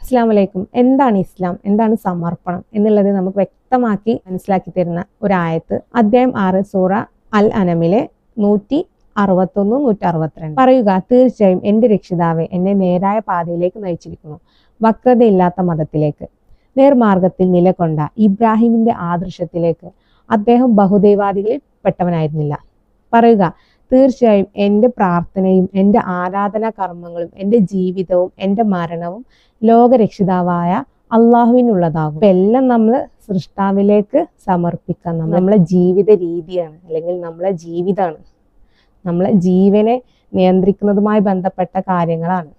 അസ്സലാമു അലൈക്കും. എന്താണ് ഇസ്ലാം, എന്താണ് സമർപ്പണം എന്നുള്ളത് നമുക്ക് വ്യക്തമാക്കി മനസ്സിലാക്കി തരുന്ന ഒരു ആയത്ത്. അധ്യായം 6 സൂറ അൽ അനമിലെ 161, 162. പറയുക, തീർച്ചയായും എന്റെ രക്ഷിതാവെ എന്നെ നേരായ പാതയിലേക്ക് നയിച്ചിരിക്കുന്നു, വക്രതയില്ലാത്ത മതത്തിലേക്ക്, നേർമാർഗത്തിൽ നിലകൊണ്ട ഇബ്രാഹിമിന്റെ ആദർശത്തിലേക്ക്. അദ്ദേഹം ബഹുദൈവാദികളിൽ പെട്ടവനായിരുന്നില്ല. പറയുക, തീർച്ചയായും എൻ്റെ പ്രാർത്ഥനയും എൻ്റെ ആരാധനാ കർമ്മങ്ങളും എൻ്റെ ജീവിതവും എൻ്റെ മരണവും ലോകരക്ഷിതാവായ അള്ളാഹുവിനുള്ളതാകും. ഇപ്പം എല്ലാം നമ്മൾ സൃഷ്ടാവിലേക്ക് സമർപ്പിക്കാൻ നമ്മളെ ജീവിത രീതിയാണ്, അല്ലെങ്കിൽ നമ്മളെ ജീവിതമാണ്, നമ്മളെ ജീവനെ നിയന്ത്രിക്കുന്നതുമായി ബന്ധപ്പെട്ട കാര്യങ്ങളാണ്.